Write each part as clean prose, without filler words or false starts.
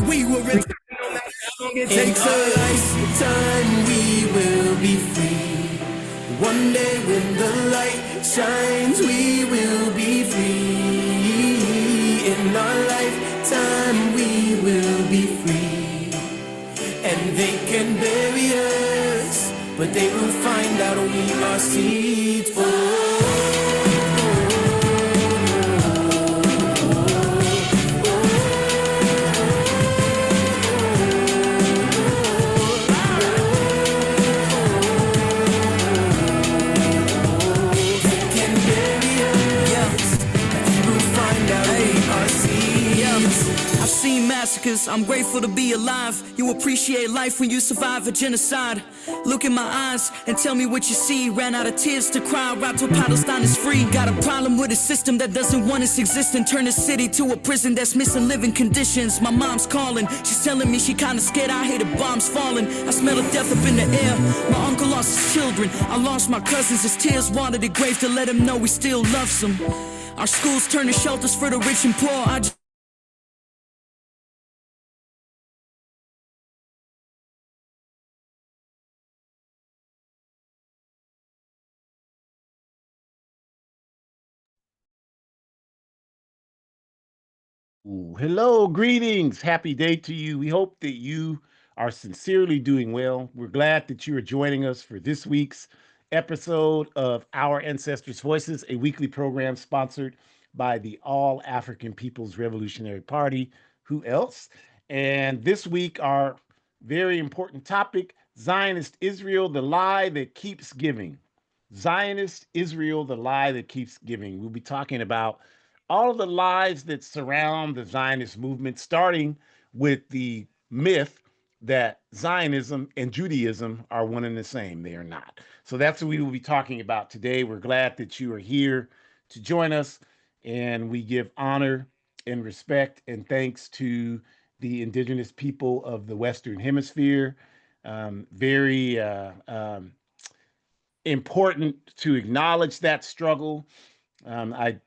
we will return no matter how long it takes us. In our lifetime we will be free. One day when the light shines, we will be free. In our lifetime we will be free. And they can bury us, but they will find out we are seeds. I'm grateful to be alive. You appreciate life when you survive a genocide. Look in my eyes and tell me what you see. Ran out of tears to cry right till Palestine is free. Got a problem with a system that doesn't want us existing. Turn a city to a prison that's missing living conditions. My mom's calling, she's telling me she kinda scared. I hear the bombs falling, I smell the death up in the air. My uncle lost his children, I lost my cousins. His tears watered the grave to let him know we still love them. Our schools turn to shelters for the rich and poor. Hello, greetings. Happy day to you. We hope that you are sincerely doing well. We're glad that you are joining us for this week's episode of Our Ancestors' Voices, a weekly program sponsored by the All African People's Revolutionary Party. Who else? And this week, our very important topic, Zionist Israel, the lie that keeps giving. Zionist Israel, the lie that keeps giving. We'll be talking about all of the lies that surround the Zionist movement, starting with the myth that Zionism and Judaism are one and the same. They are not. So that's what we will be talking about today. We're glad that you are here to join us, and we give honor and respect and thanks to the indigenous people of the Western Hemisphere. Very important to acknowledge that struggle. I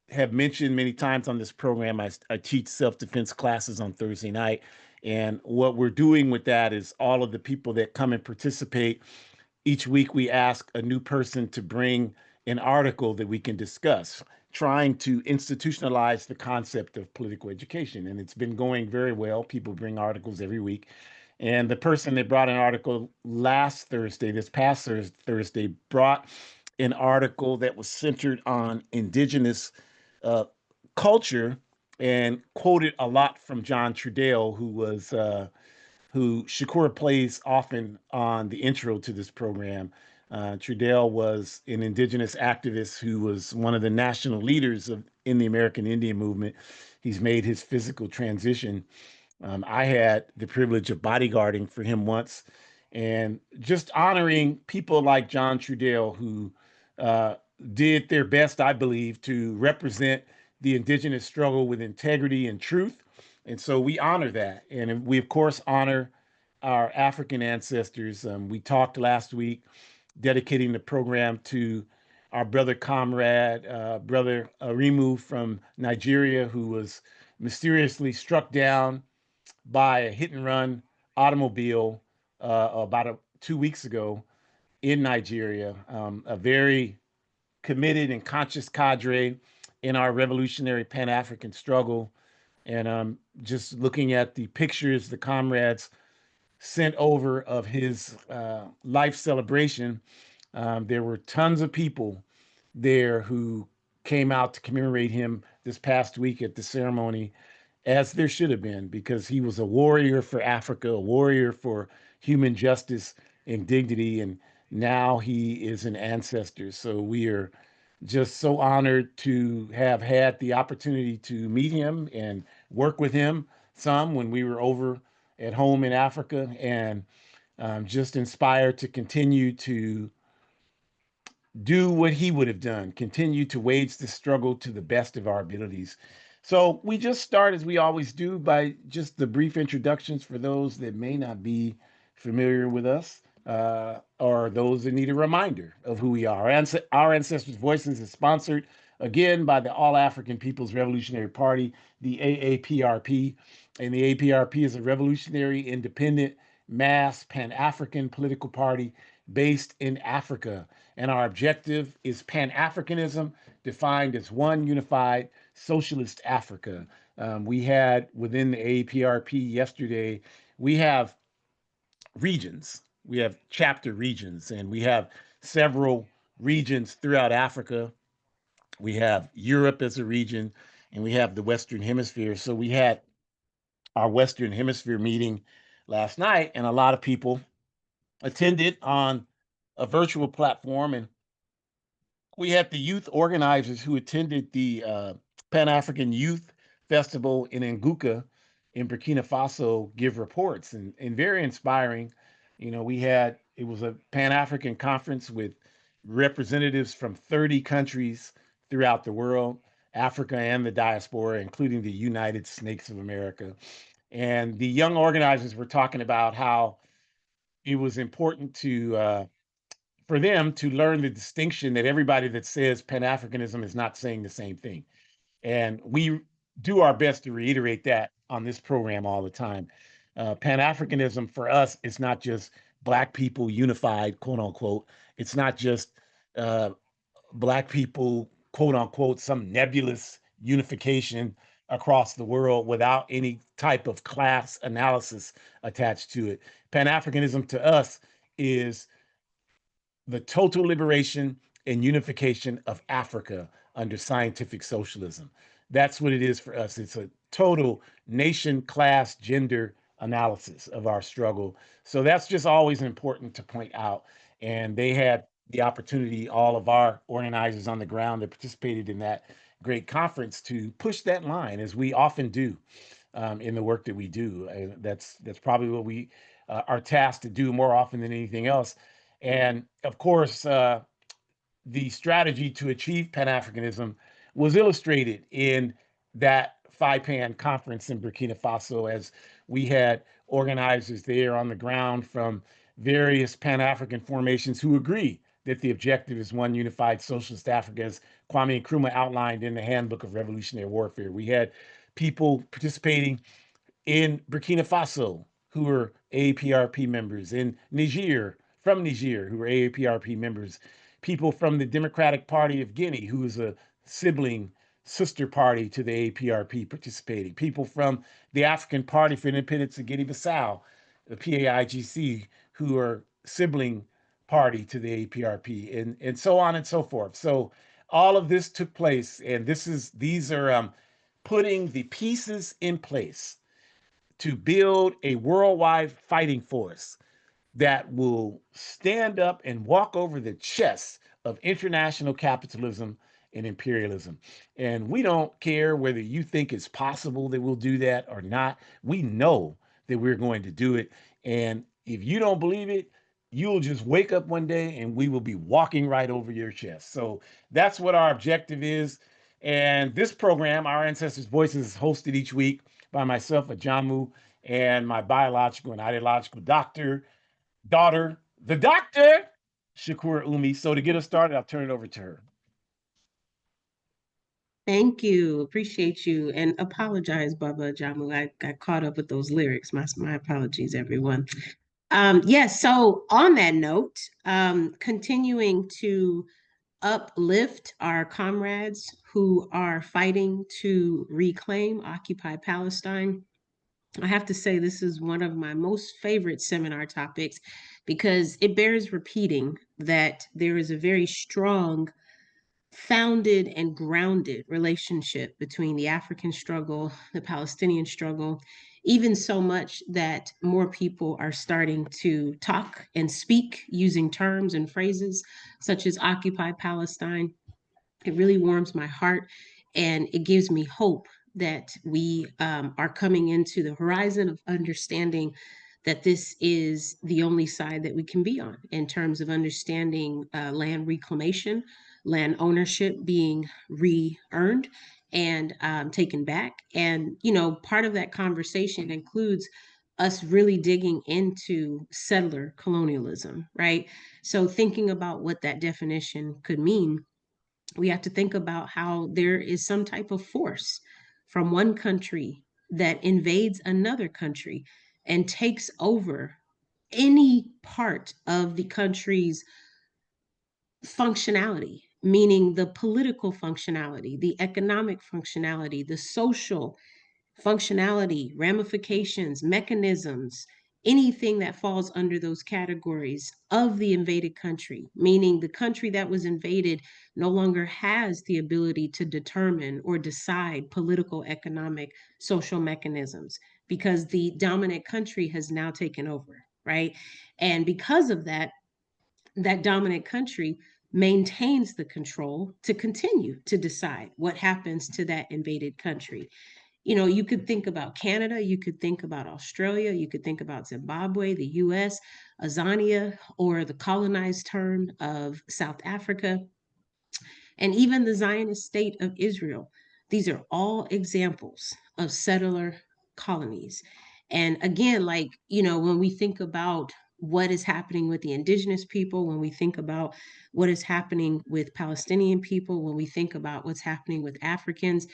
have mentioned many times on this program, I teach self-defense classes on Thursday night. And what we're doing with that is all of the people that come and participate, each week we ask a new person to bring an article that we can discuss, trying to institutionalize the concept of political education. And it's been going very well. People bring articles every week. And the person that brought an article last Thursday, this past Thursday, brought an article that was centered on indigenous uh, culture and quoted a lot from John Trudell, who Shakur plays often on the intro to this program. Trudell was an indigenous activist who was one of the national leaders in the American Indian movement. He's made his physical transition. I had the privilege of bodyguarding for him once, and just honoring people like John Trudell, who uh, did their best, I believe, to represent the indigenous struggle with integrity and truth. And so we honor that. And we, of course, honor our African ancestors. We talked last week, dedicating the program to our brother comrade, brother Arimu from Nigeria, who was mysteriously struck down by a hit and run automobile about 2 weeks ago in Nigeria. A very committed and conscious cadre in our revolutionary Pan African struggle. And just looking at the pictures the comrades sent over of his life celebration, there were tons of people there who came out to commemorate him this past week at the ceremony, as there should have been, because he was a warrior for Africa, a warrior for human justice and dignity. And now he is an ancestor. So we are just so honored to have had the opportunity to meet him and work with him some when we were over at home in Africa, and just inspired to continue to do what he would have done, continue to wage the struggle to the best of our abilities. So we just start, as we always do, by just the brief introductions for those that may not be familiar with us, or those that need a reminder of who we are. Our Ancestors' Voices is sponsored again, by the All African People's Revolutionary Party, the AAPRP. And the APRP is a revolutionary, independent, mass, Pan African political party based in Africa. And our objective is Pan Africanism, defined as one unified socialist Africa. We had within the APRP yesterday, we have regions, we have chapter regions, and we have several regions throughout Africa. We have Europe as a region, and we have the Western Hemisphere. So we had our Western Hemisphere meeting last night, and a lot of people attended on a virtual platform. And we had the youth organizers who attended the Pan African Youth Festival in Nguka in Burkina Faso give reports, and very inspiring. You know, we had, it was a Pan African conference with representatives from 30 countries throughout the world, Africa and the diaspora, including the United Snakes of America. And the young organizers were talking about how it was important to for them to learn the distinction that everybody that says Pan-Africanism is not saying the same thing. And we do our best to reiterate that on this program all the time. Pan-Africanism for us is not just Black people unified, quote unquote. It's not just uh, Black people, quote unquote, some nebulous unification across the world without any type of class analysis attached to it. Pan-Africanism to us is the total liberation and unification of Africa under scientific socialism. That's what it is for us. It's a total nation, class, gender analysis of our struggle. So that's just always important to point out. And they had the opportunity, all of our organizers on the ground that participated in that great conference, to push that line, as we often do in the work that we do. That's probably what we are tasked to do more often than anything else. And of course, the strategy to achieve Pan-Africanism was illustrated in that FIPAN conference in Burkina Faso, as we had organizers there on the ground from various Pan-African formations who agree that the objective is one unified socialist Africa, as Kwame Nkrumah outlined in the Handbook of Revolutionary Warfare. We had people participating in Burkina Faso who were AAPRP members, in Niger, from Niger, who were AAPRP members, people from the Democratic Party of Guinea, who is a sibling sister party to the AAPRP participating, people from the African Party for Independence of Guinea-Bissau, the PAIGC, who are sibling party to the AAPRP, and so on and so forth. So all of this took place, and these are putting the pieces in place to build a worldwide fighting force that will stand up and walk over the chests of international capitalism and imperialism. And we don't care whether you think it's possible that we'll do that or not. We know that we're going to do it. And if you don't believe it, you'll just wake up one day and we will be walking right over your chest. So that's what our objective is. And this program, Our Ancestors' Voices, is hosted each week by myself, Ajamu, and my biological and ideological daughter, the doctor, Shakur Umi. So to get us started, I'll turn it over to her. Thank you. Appreciate you. And apologize, Baba Jamu. I got caught up with those lyrics. My apologies, everyone. Yes, so on that note, continuing to uplift our comrades who are fighting to reclaim, occupy Palestine. I have to say, this is one of my most favorite seminar topics because it bears repeating that there is a very strong founded and grounded relationship between the African struggle, the Palestinian struggle, even so much that more people are starting to talk and speak using terms and phrases such as Occupy Palestine. It really warms my heart and it gives me hope that we are coming into the horizon of understanding that this is the only side that we can be on in terms of understanding land reclamation, land ownership being re-earned and taken back. And, you know, part of that conversation includes us really digging into settler colonialism, right? So thinking about what that definition could mean we have to think about how there is some type of force from one country that invades another country and takes over any part of the country's functionality, meaning the political functionality, the economic functionality, the social functionality, ramifications, mechanisms, anything that falls under those categories of the invaded country, meaning the country that was invaded no longer has the ability to determine or decide political, economic, social mechanisms because the dominant country has now taken over, right? And because of that, that dominant country maintains the control to continue to decide what happens to that invaded country. You know, you could think about Canada, you could think about Australia, you could think about Zimbabwe, the US, Azania, or the colonized term of South Africa, and even the Zionist state of Israel. These are all examples of settler colonies. And again, like, you know, when we think about what is happening with the indigenous people, when we think about what is happening with Palestinian people, when we think about what's happening with Africans,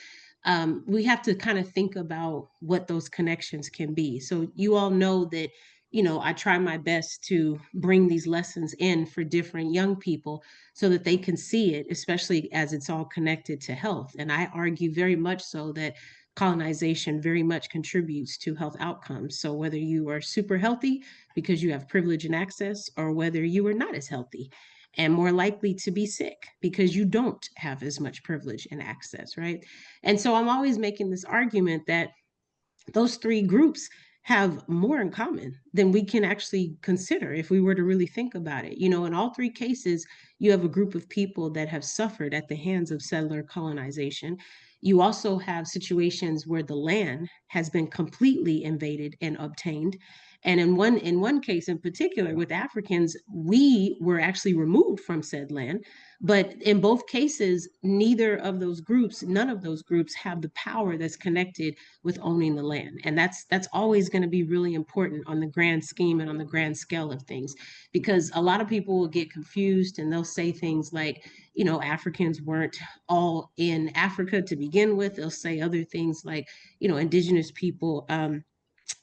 we have to kind of think about what those connections can be. So you all know that, you know, I try my best to bring these lessons in for different young people so that they can see it, especially as it's all connected to health. And I argue very much so that colonization very much contributes to health outcomes. So whether you are super healthy because you have privilege and access, or whether you are not as healthy and more likely to be sick because you don't have as much privilege and access, right? And so I'm always making this argument that those three groups have more in common than we can actually consider if we were to really think about it. You know, in all three cases, you have a group of people that have suffered at the hands of settler colonization. You also have situations where the land has been completely invaded and obtained. And in one case in particular with Africans, we were actually removed from said land. But in both cases, none of those groups have the power that's connected with owning the land. And that's always going to be really important on the grand scheme and on the grand scale of things, because a lot of people will get confused and they'll say things like, you know, Africans weren't all in Africa to begin with. They'll say other things like, you know, indigenous people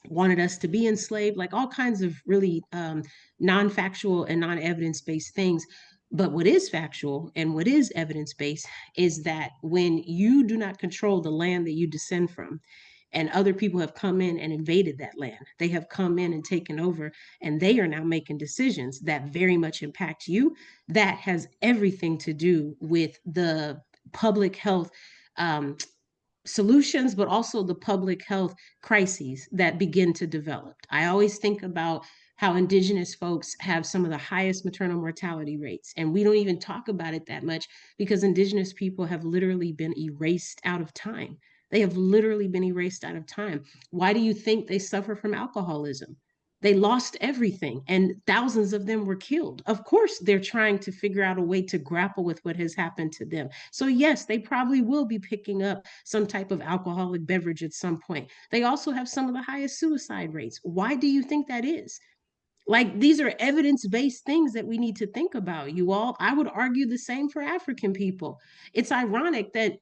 wanted us to be enslaved, like all kinds of really non-factual and non-evidence-based things. But what is factual and what is evidence-based is that when you do not control the land that you descend from, and other people have come in and invaded that land, they have come in and taken over, and they are now making decisions that very much impact you. That has everything to do with the public health um, solutions, but also the public health crises that begin to develop. I always think about how indigenous folks have some of the highest maternal mortality rates. And we don't even talk about it that much because indigenous people have literally been erased out of time. They have literally been erased out of time. Why do you think they suffer from alcoholism? They lost everything and thousands of them were killed. Of course, they're trying to figure out a way to grapple with what has happened to them. So, yes, they probably will be picking up some type of alcoholic beverage at some point. They also have some of the highest suicide rates. Why do you think that is? Like, these are evidence-based things that we need to think about, you all. I would argue the same for African people. It's ironic that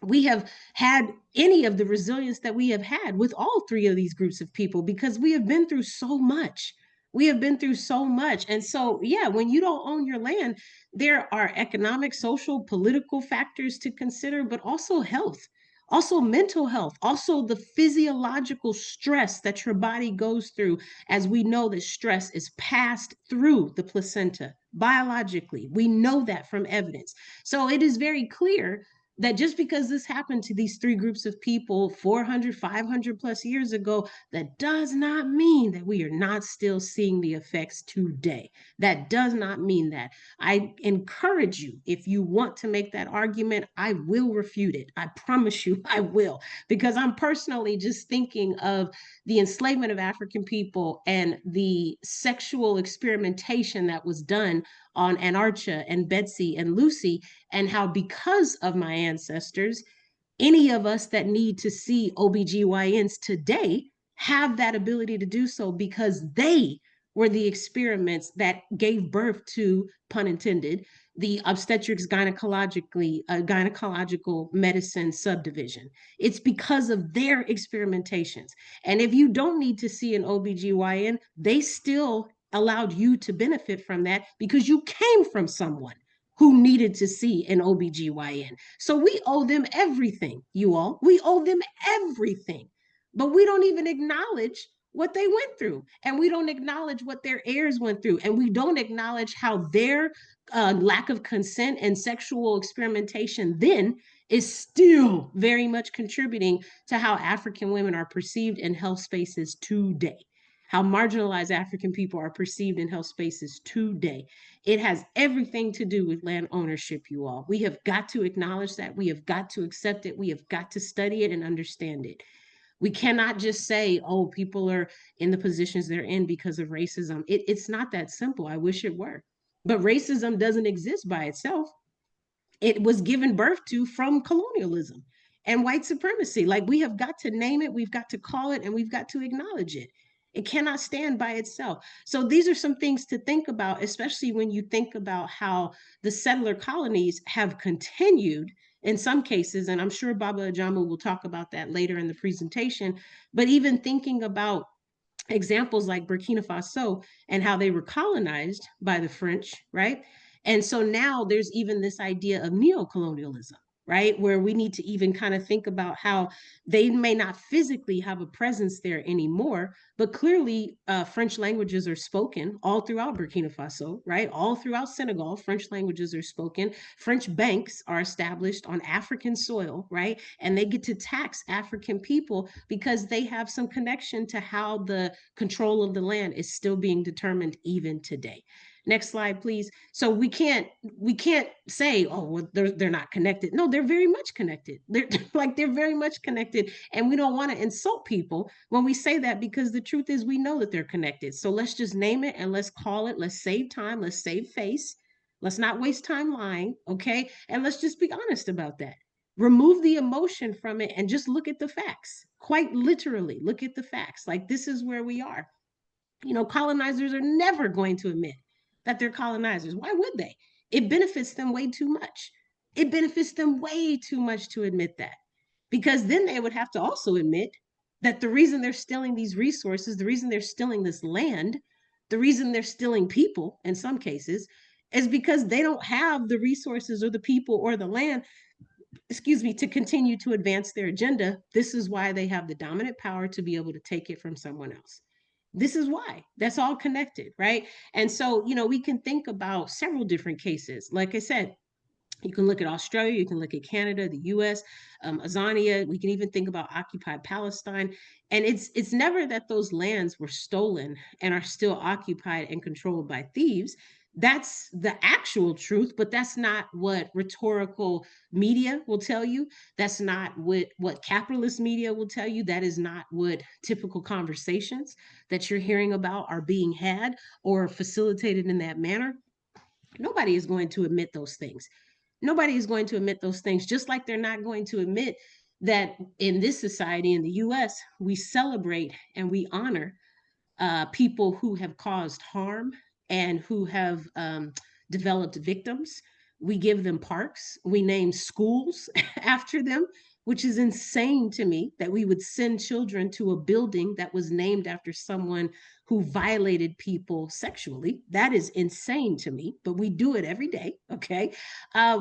we have had any of the resilience that we have had with all three of these groups of people because we have been through so much. We have been through so much. And so, yeah, when you don't own your land, there are economic, social, political factors to consider, but also health, also mental health, also the physiological stress that your body goes through. As we know that stress is passed through the placenta biologically. We know that from evidence. So it is very clear that just because this happened to these three groups of people 400, 500 plus years ago, that does not mean that we are not still seeing the effects today. That does not mean that. I encourage you, if you want to make that argument, I will refute it. I promise you I will, because I'm personally just thinking of the enslavement of African people and the sexual experimentation that was done on Anarcha and Betsy and Lucy, and how because of my ancestors, any of us that need to see OBGYNs today have that ability to do so because they were the experiments that gave birth to, pun intended, the obstetrics gynecological medicine subdivision. It's because of their experimentations. And if you don't need to see an OBGYN, they still allowed you to benefit from that because you came from someone who needed to see an OBGYN. So we owe them everything, you all. We owe them everything. But we don't even acknowledge what they went through. And we don't acknowledge what their heirs went through. And we don't acknowledge how their lack of consent and sexual experimentation then is still very much contributing to how African women are perceived in health spaces today, how marginalized African people are perceived in health spaces today. It has everything to do with land ownership, you all. We have got to acknowledge that. We have got to accept it. We have got to study it and understand it. We cannot just say, oh, people are in the positions they're in because of racism. It's not that simple. I wish it were. But racism doesn't exist by itself. It was given birth to from colonialism and white supremacy. Like, we have got to name it, we've got to call it, and we've got to acknowledge it. It cannot stand by itself. So these are some things to think about, especially when you think about how the settler colonies have continued in some cases, and I'm sure Baba Ajamu will talk about that later in the presentation, but even thinking about examples like Burkina Faso and how they were colonized by the French, right? And so now there's even this idea of neo-colonialism, right? Where we need to even kind of think about how they may not physically have a presence there anymore, but clearly French languages are spoken all throughout Burkina Faso, right? All throughout Senegal, French languages are spoken. French banks are established on African soil, right? And they get to tax African people because they have some connection to how the control of the land is still being determined even today. Next slide, please. So we can't say, oh, well, they're not connected. No, they're very much connected. They're very much connected, and we don't want to insult people when we say that, because the truth is we know that they're connected. So let's just name it and let's call it. Let's save time. Let's save face. Let's not waste time lying, okay? And let's just be honest about that. Remove the emotion from it and just look at the facts. Quite literally, look at the facts. Like, this is where we are. You know, colonizers are never going to admit that they're colonizers. Why would they? It benefits them way too much. It benefits them way too much to admit that, because then they would have to also admit that the reason they're stealing these resources, the reason they're stealing this land, the reason they're stealing people in some cases, is because they don't have the resources or the people or the land, excuse me, to continue to advance their agenda. This is why they have the dominant power to be able to take it from someone else. This is why. That's all connected, right? And so, you know, we can think about several different cases. Like I said, you can look at Australia, you can look at Canada, the US, Azania. We can even think about occupied Palestine. And it's never that those lands were stolen and are still occupied and controlled by thieves. That's the actual truth, but that's not what rhetorical media will tell you. That's not what capitalist media will tell you. That is not what typical conversations that you're hearing about are being had or facilitated in that manner. Nobody is going to admit those things. Nobody is going to admit those things, just like they're not going to admit that in this society, in the US, we celebrate and we honor people who have caused harm and who have developed victims. We give them parks. We name schools after them, which is insane to me that we would send children to a building that was named after someone who violated people sexually. That is insane to me, but we do it every day, okay?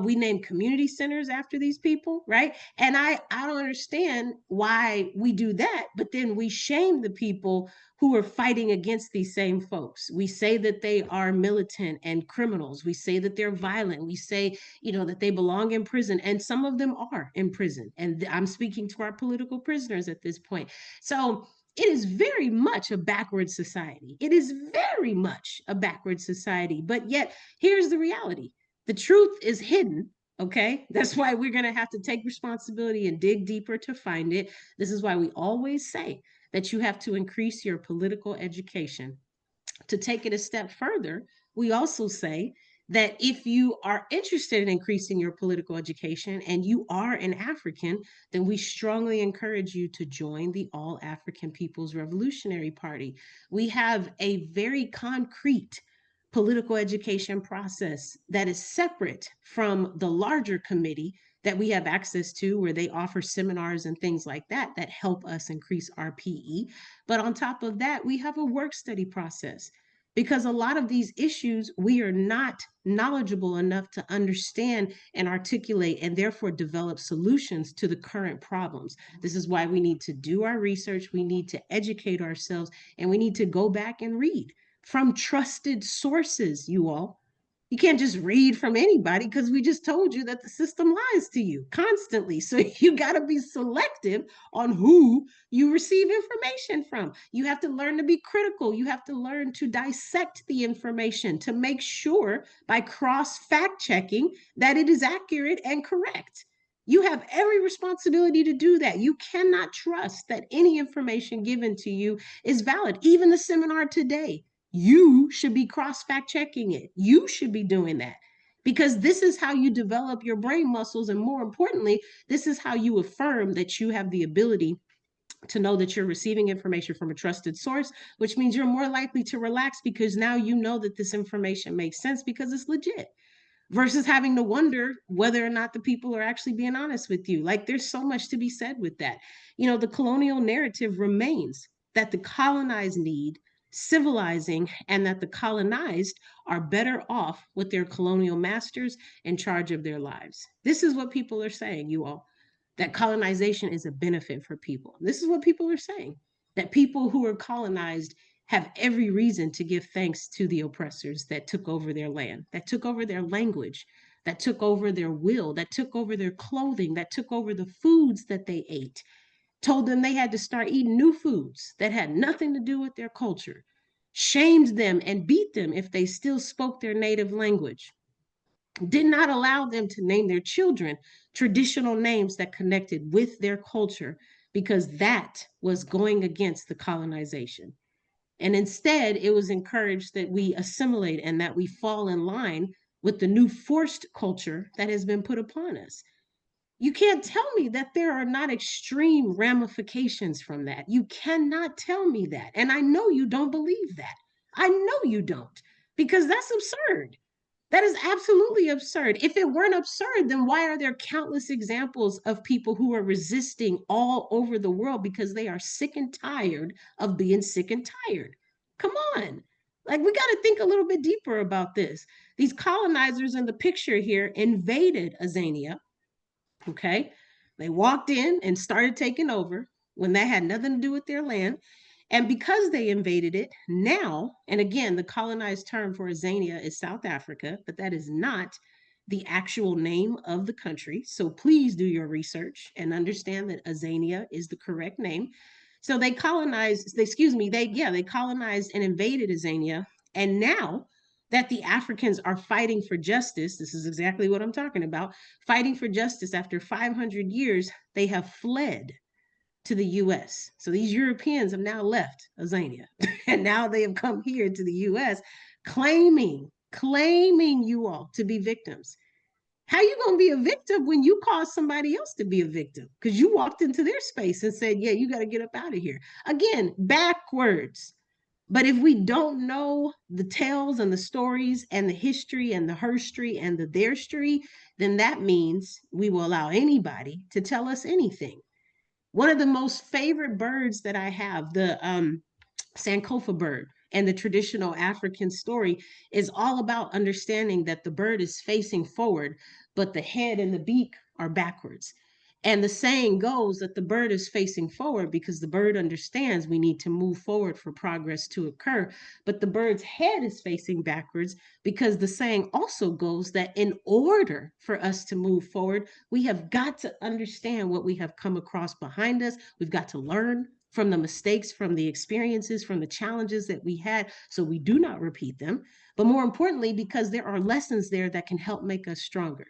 We name community centers after these people, right? And I don't understand why we do that, but then we shame the people who are fighting against these same folks. We say that they are militant and criminals. We say that they're violent. We say, you know, that they belong in prison, and some of them are in prison. And I'm speaking to our political prisoners at this point. So it is very much a backward society. It is very much a backward society. But yet, here's the reality. The truth is hidden. Okay, that's why we're going to have to take responsibility and dig deeper to find it. This is why we always say that you have to increase your political education. To take it a step further, we also say that if you are interested in increasing your political education and you are an African, then we strongly encourage you to join the All African People's Revolutionary Party. We have a very concrete political education process that is separate from the larger committee that we have access to, where they offer seminars and things like that that help us increase our PE. But on top of that, we have a work study process, because a lot of these issues we are not knowledgeable enough to understand and articulate, and therefore develop solutions to the current problems. This is why we need to do our research, we need to educate ourselves, and we need to go back and read from trusted sources, you all. You can't just read from anybody, because we just told you that the system lies to you constantly. So you got to be selective on who you receive information from. You have to learn to be critical. You have to learn to dissect the information to make sure by cross fact checking that it is accurate and correct. You have every responsibility to do that. You cannot trust that any information given to you is valid. Even the seminar today, you should be cross fact checking it. You should be doing that, because this is how you develop your brain muscles. And more importantly, this is how you affirm that you have the ability to know that you're receiving information from a trusted source, which means you're more likely to relax, because now you know that this information makes sense because it's legit, versus having to wonder whether or not the people are actually being honest with you. Like, there's so much to be said with that. The colonial narrative remains that the colonized need civilizing, and that the colonized are better off with their colonial masters in charge of their lives. This is what people are saying, you all, that colonization is a benefit for people. This is what people are saying, that people who are colonized have every reason to give thanks to the oppressors that took over their land, that took over their language, that took over their will, that took over their clothing, that took over the foods that they ate, told them they had to start eating new foods that had nothing to do with their culture, shamed them and beat them if they still spoke their native language, did not allow them to name their children traditional names that connected with their culture, because that was going against the colonization. And instead, it was encouraged that we assimilate and that we fall in line with the new forced culture that has been put upon us. You can't tell me that there are not extreme ramifications from that. You cannot tell me that. And I know you don't believe that. I know you don't, because that's absurd. That is absolutely absurd. If it weren't absurd, then why are there countless examples of people who are resisting all over the world because they are sick and tired of being sick and tired? Come on. Like, we got to think a little bit deeper about this. These colonizers in the picture here invaded Azania. Okay. They walked in and started taking over when that had nothing to do with their land. And because they invaded it now, and again, the colonized term for Azania is South Africa, but that is not the actual name of the country. So please do your research and understand that Azania is the correct name. So they colonized, they colonized and invaded Azania. And now that the Africans are fighting for justice, this is exactly what I'm talking about, fighting for justice after 500 years, they have fled to the US. So these Europeans have now left Azania and now they have come here to the US claiming you all to be victims. How you going to be a victim when you cause somebody else to be a victim? Because you walked into their space and said, yeah, you got to get up out of here. Again, backwards. But if we don't know the tales and the stories and the history and the herstory and the theirstory, then that means we will allow anybody to tell us anything. One of the most favorite birds that I have, the Sankofa bird, and the traditional African story is all about understanding that the bird is facing forward, but the head and the beak are backwards. And the saying goes that the bird is facing forward because the bird understands we need to move forward for progress to occur. But the bird's head is facing backwards because the saying also goes that in order for us to move forward, we have got to understand what we have come across behind us. We've got to learn from the mistakes, from the experiences, from the challenges that we had, so we do not repeat them. But more importantly, because there are lessons there that can help make us stronger.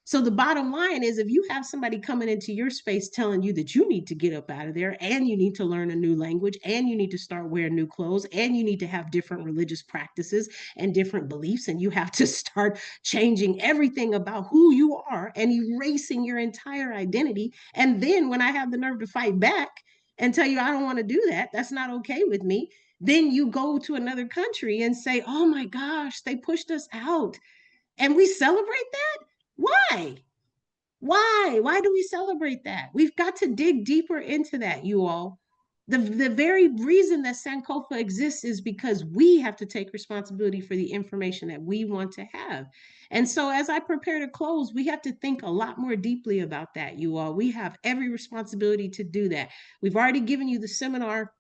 So the bottom line is, if you have somebody coming into your space telling you that you need to get up out of there and you need to learn a new language and you need to start wearing new clothes and you need to have different religious practices and different beliefs and you have to start changing everything about who you are and erasing your entire identity. And then when I have the nerve to fight back and tell you I don't want to do that, that's not okay with me, Then you go to another country and say, oh my gosh, they pushed us out. And we celebrate that? Why? Why do we celebrate that? We've got to dig deeper into that, you all. The very reason that Sankofa exists is because we have to take responsibility for the information that we want to have. And so as I prepare to close, we have to think a lot more deeply about that, you all. We have every responsibility to do that. We've already given you the seminar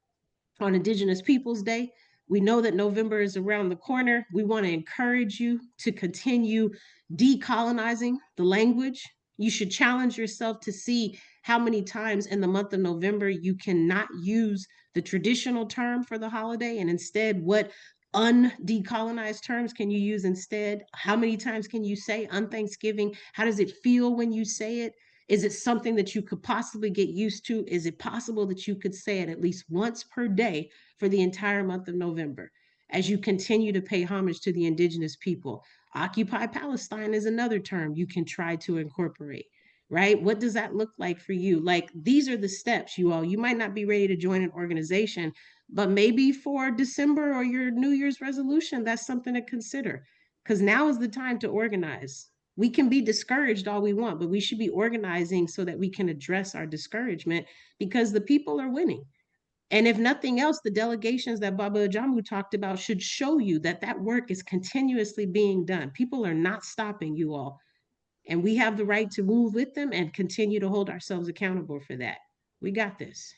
on Indigenous Peoples Day. We know that November is around the corner. We want to encourage you to continue decolonizing the language. You should challenge yourself to see how many times in the month of November you cannot use the traditional term for the holiday, and instead, what undecolonized terms can you use instead? How many times can you say unthanksgiving? How does it feel when you say it? Is it something that you could possibly get used to? Is it possible that you could say it at least once per day for the entire month of November as you continue to pay homage to the indigenous people? Occupy Palestine is another term you can try to incorporate, right? What does that look like for you? Like, these are the steps, you all. You might not be ready to join an organization, but maybe for December or your New Year's resolution, that's something to consider, because now is the time to organize. We can be discouraged all we want, but we should be organizing so that we can address our discouragement, because the people are winning. And if nothing else, the delegations that Baba Ajamu talked about should show you that that work is continuously being done. People are not stopping, you all. And we have the right to move with them and continue to hold ourselves accountable for that. We got this.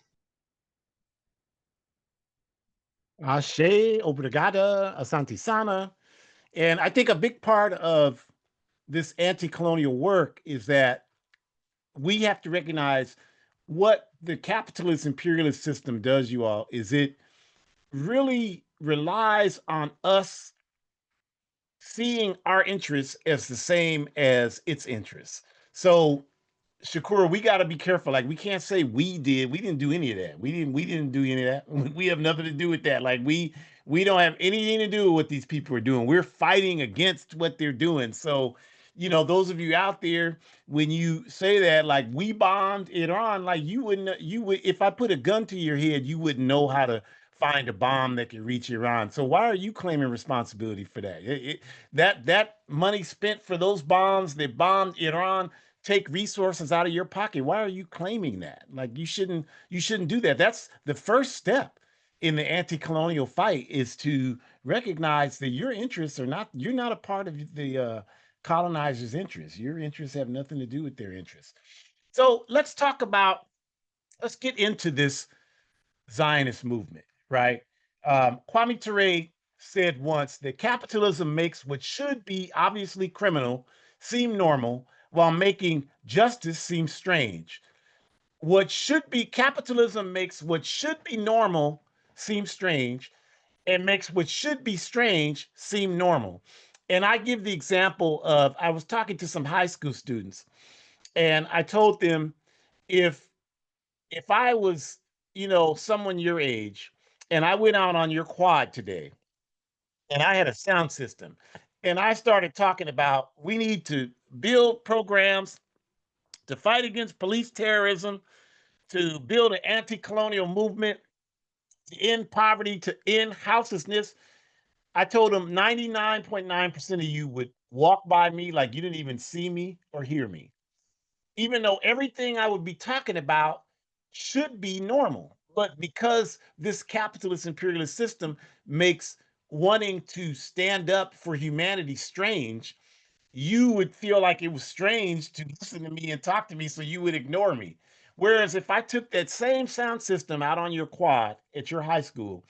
Ashe, Obrigada, Asante Sana. And I think a big part of this anti-colonial work is that we have to recognize what the capitalist imperialist system does, you all, is it really relies on us seeing our interests as the same as its interests. So Shakur, we got to be careful. Like, we can't say we did. We didn't do any of that. We didn't do any of that. We have nothing to do with that. Like, we don't have anything to do with what these people are doing. We're fighting against what they're doing. So, those of you out there, when you say that, like, we bombed Iran, like, you would, if I put a gun to your head, you wouldn't know how to find a bomb that could reach Iran. So why are you claiming responsibility for that? That money spent for those bombs that bombed Iran take resources out of your pocket. Why are you claiming that? Like, you shouldn't do that. That's the first step in the anti-colonial fight, is to recognize that your interests are not, you're not a part of the colonizers' interests. Your interests have nothing to do with their interests. So let's get into this Zionist movement, right? Kwame Ture said once that capitalism makes what should be obviously criminal seem normal, while making justice seem strange. What should be Capitalism makes what should be normal seem strange, and makes what should be strange seem normal. And I give the example of, I was talking to some high school students, and I told them, if I was, someone your age, and I went out on your quad today, and I had a sound system, and I started talking about, we need to build programs to fight against police terrorism, to build an anti-colonial movement, to end poverty, to end houselessness. I told them 99.9% of you would walk by me like you didn't even see me or hear me, even though everything I would be talking about should be normal. But because this capitalist imperialist system makes wanting to stand up for humanity strange, you would feel like it was strange to listen to me and talk to me, so you would ignore me. Whereas if I took that same sound system out on your quad at your high school,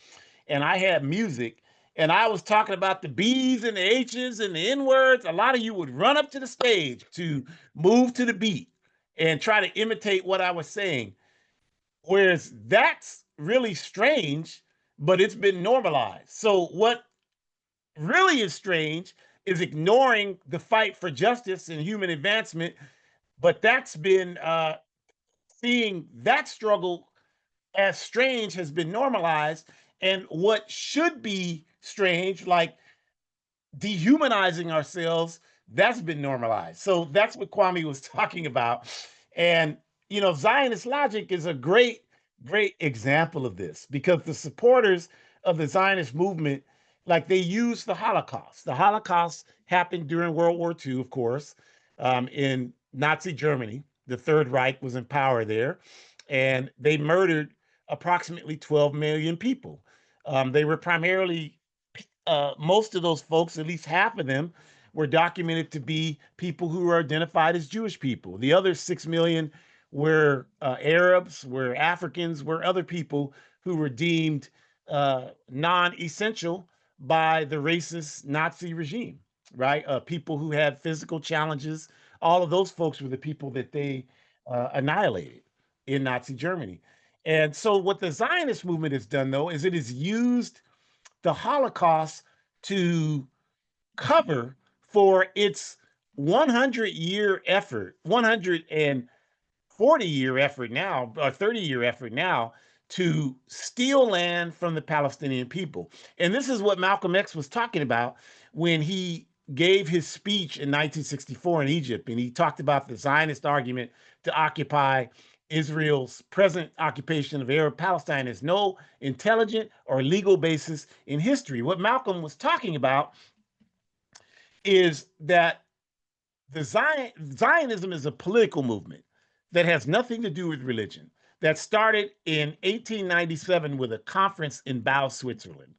and I had music, and I was talking about the B's and the H's and the N words, a lot of you would run up to the stage to move to the beat and try to imitate what I was saying. Whereas that's really strange, but it's been normalized. So what really is strange is ignoring the fight for justice and human advancement. But that's been, seeing that struggle as strange has been normalized. And what should be strange, like dehumanizing ourselves, that's been normalized. So that's what Kwame was talking about. And, Zionist logic is a great example of this, because the supporters of the Zionist movement, like they used the Holocaust. The Holocaust happened during World War II, of course, in Nazi Germany. The Third Reich was in power there, and they murdered approximately 12 million people. They were primarily, most of those folks, at least half of them, were documented to be people who were identified as Jewish people. The other 6 million were Arabs, were Africans, were other people who were deemed non-essential by the racist Nazi regime, right? People who had physical challenges, all of those folks were the people that they annihilated in Nazi Germany. And so what the Zionist movement has done, though, is it has used the Holocaust to cover for its 100-year effort, 140-year effort now, or 30-year effort now, to steal land from the Palestinian people. And this is what Malcolm X was talking about when he gave his speech in 1964 in Egypt. And he talked about the Zionist argument to occupy Israel's present occupation of Arab Palestine has no intelligent or legal basis in history. What Malcolm was talking about is that the Zionism is a political movement that has nothing to do with religion, that started in 1897 with a conference in Basel, Switzerland.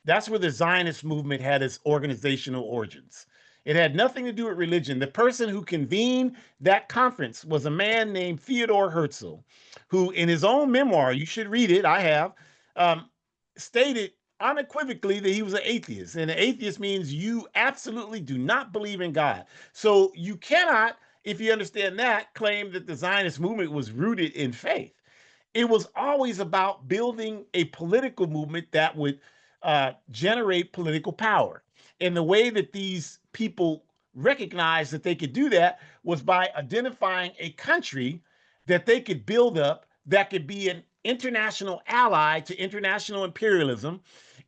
That's where the Zionist movement had its organizational origins. It had nothing to do with religion. The person who convened that conference was a man named Theodor Herzl, who, in his own memoir, you should read it, I have, stated unequivocally that he was an atheist. And an atheist means you absolutely do not believe in God. So you cannot, if you understand that, claim that the Zionist movement was rooted in faith. It was always about building a political movement that would generate political power. And the way that these people recognized that they could do that was by identifying a country that they could build up that could be an international ally to international imperialism.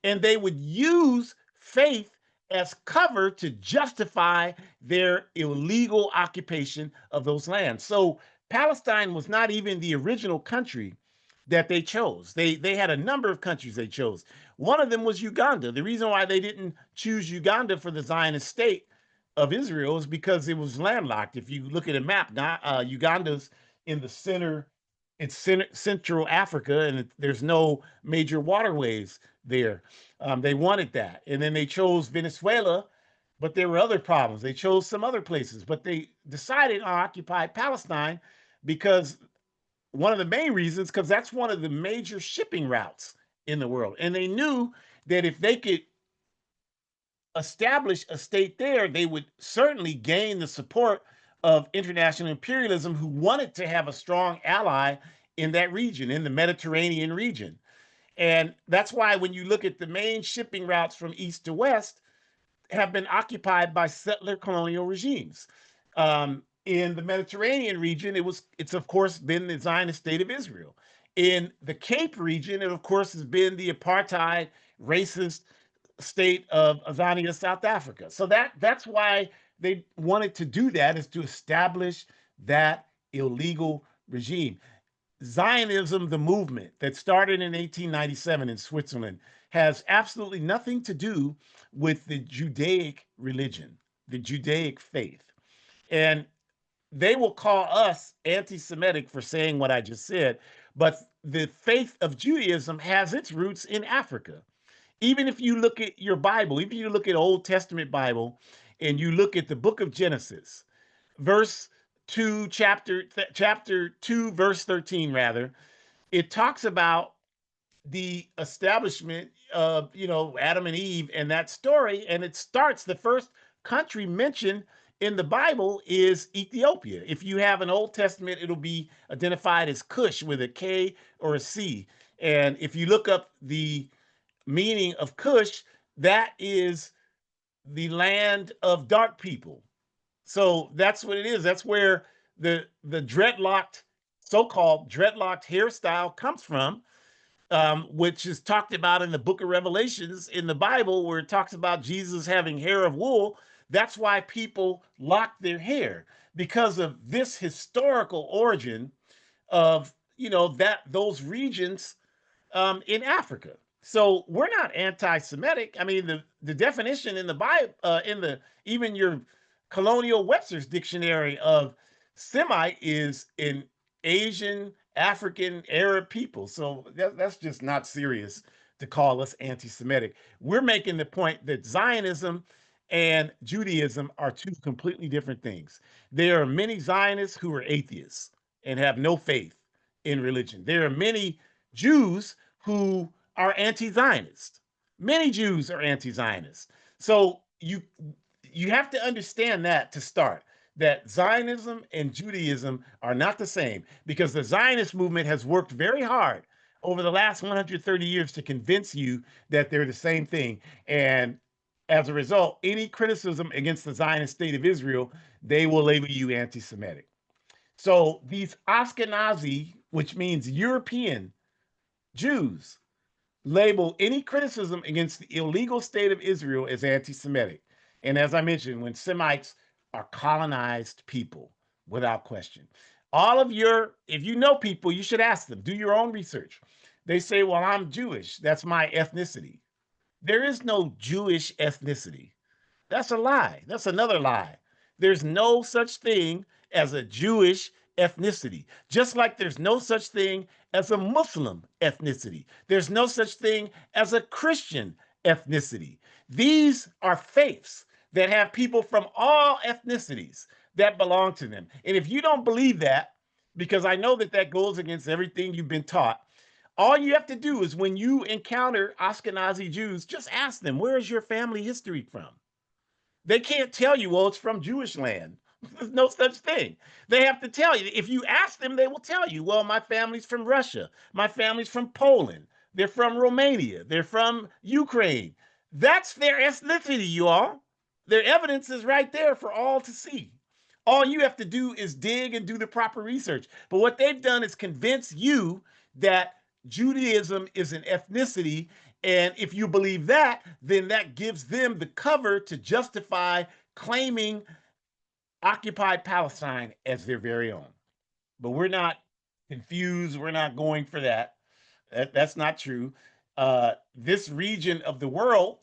And they would use faith as cover to justify their illegal occupation of those lands. So Palestine was not even the original country that they chose. They had a number of countries they chose. One of them was Uganda. The reason why they didn't choose Uganda for the Zionist state of Israel is because it was landlocked. If you look at a map, now Uganda's in the center. It's Central Africa, and there's no major waterways there. They wanted that, and then they chose Venezuela, but there were other problems. They chose some other places, but they decided on occupied Palestine because one of the main reasons, because that's one of the major shipping routes in the world. And they knew that if they could establish a state there, they would certainly gain the support of international imperialism, who wanted to have a strong ally in that region, in the Mediterranean region. And that's why when you look at the main shipping routes from east to west have been occupied by settler colonial regimes. In the Mediterranean region, it's of course been the Zionist state of Israel. In the Cape region, it of course has been the apartheid, racist state of Azania, South Africa. So that's why they wanted to do that, is to establish that illegal regime. Zionism, the movement that started in 1897 in Switzerland, has absolutely nothing to do with the Judaic religion, the Judaic faith. And they will call us anti-Semitic for saying what I just said, but the faith of Judaism has its roots in Africa. Even if you look at your Bible, even if you look at Old Testament Bible, and you look at the book of Genesis, verse 2, chapter 2, verse 13, rather, it talks about the establishment of, Adam and Eve and that story. And it starts, the first country mentioned in the Bible is Ethiopia. If you have an Old Testament, it'll be identified as Cush with a K or a C. And if you look up the meaning of Cush, that is the land of dark people. So that's what it is. That's where the dreadlocked, so-called dreadlocked hairstyle comes from, which is talked about in the book of Revelations in the Bible, where it talks about Jesus having hair of wool. That's why people lock their hair, because of this historical origin of, those regions in Africa. So we're not anti-Semitic. I mean, the definition in the Bible, even your colonial Webster's dictionary of Semite is an Asian, African, Arab people. So that's just not serious to call us anti-Semitic. We're making the point that Zionism and Judaism are two completely different things. There are many Zionists who are atheists and have no faith in religion. There are many Jews who are anti-Zionist. Many Jews are anti-Zionist. So you have to understand that to start, that Zionism and Judaism are not the same, because the Zionist movement has worked very hard over the last 130 years to convince you that they're the same thing. And as a result, any criticism against the Zionist state of Israel, they will label you anti-Semitic. So these Ashkenazi, which means European Jews, label any criticism against the illegal state of Israel as anti-Semitic. And as I mentioned, when Semites are colonized people, without question. All of your, if you know people, you should ask them, do your own research. They say, well, I'm Jewish. That's my ethnicity. There is no Jewish ethnicity. That's a lie. That's another lie. There's no such thing as a Jewish ethnicity, just like there's no such thing as a Muslim ethnicity. There's no such thing as a Christian ethnicity. These are faiths that have people from all ethnicities that belong to them. And if you don't believe that, because I know that that goes against everything you've been taught, all you have to do is when you encounter Ashkenazi Jews, just ask them, where is your family history from? They can't tell you, well, it's from Jewish land. There's no such thing. They have to tell you. If you ask them, they will tell you, well, my family's from Russia. My family's from Poland. They're from Romania. They're from Ukraine. That's their ethnicity, you all. Their evidence is right there for all to see. All you have to do is dig and do the proper research. But what they've done is convince you that Judaism is an ethnicity, and if you believe that, then that gives them the cover to justify claiming occupied Palestine as their very own. But we're not confused. We're not going for that. That's not true. This region of the world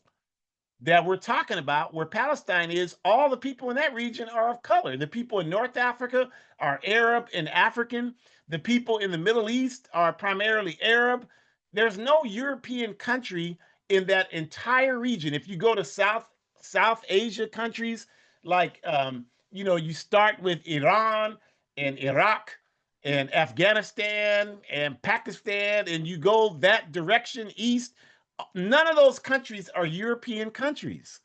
that we're talking about, where Palestine is, all the people in that region are of color. The people in North Africa are Arab and African. The people in the Middle East are primarily Arab. There's no European country in that entire region. If you go to South Asia countries, like you start with Iran and Iraq and Afghanistan and Pakistan, and you go that direction east, none of those countries are European countries.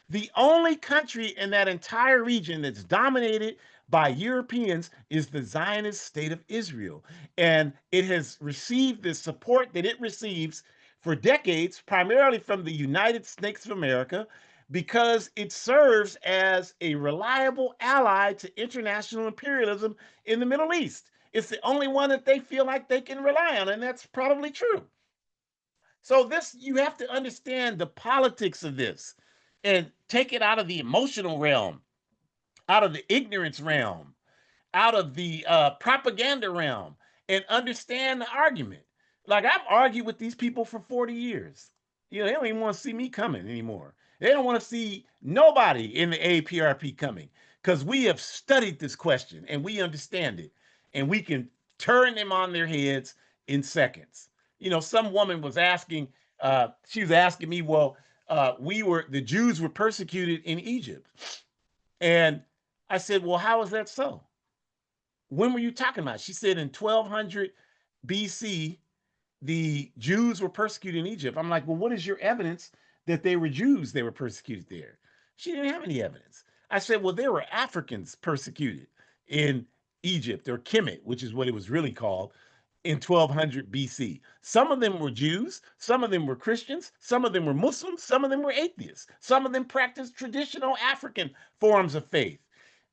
The only country in that entire region that's dominated by Europeans is the Zionist state of Israel. And it has received the support that it receives for decades, primarily from the United States of America, because it serves as a reliable ally to international imperialism in the Middle East. It's the only one that they feel like they can rely on, and that's probably true. So this, you have to understand the politics of this and take it out of the emotional realm, out of the ignorance realm, out of the propaganda realm, and understand the argument. Like, I've argued with these people for 40 years. They don't even want to see me coming anymore. They don't want to see nobody in the APRP coming, because we have studied this question and we understand it, and we can turn them on their heads in seconds. Some woman was asking, she was asking me, well, the Jews were persecuted in Egypt. And I said, well, how is that so? When were you talking about? She said in 1200 BC, the Jews were persecuted in Egypt. I'm like, well, what is your evidence that they were Jews they were persecuted there? She didn't have any evidence. I said, well, there were Africans persecuted in Egypt, or Kemet, which is what it was really called, in 1200 BC. Some of them were Jews, some of them were Christians, some of them were Muslims, some of them were atheists, some of them practiced traditional African forms of faith.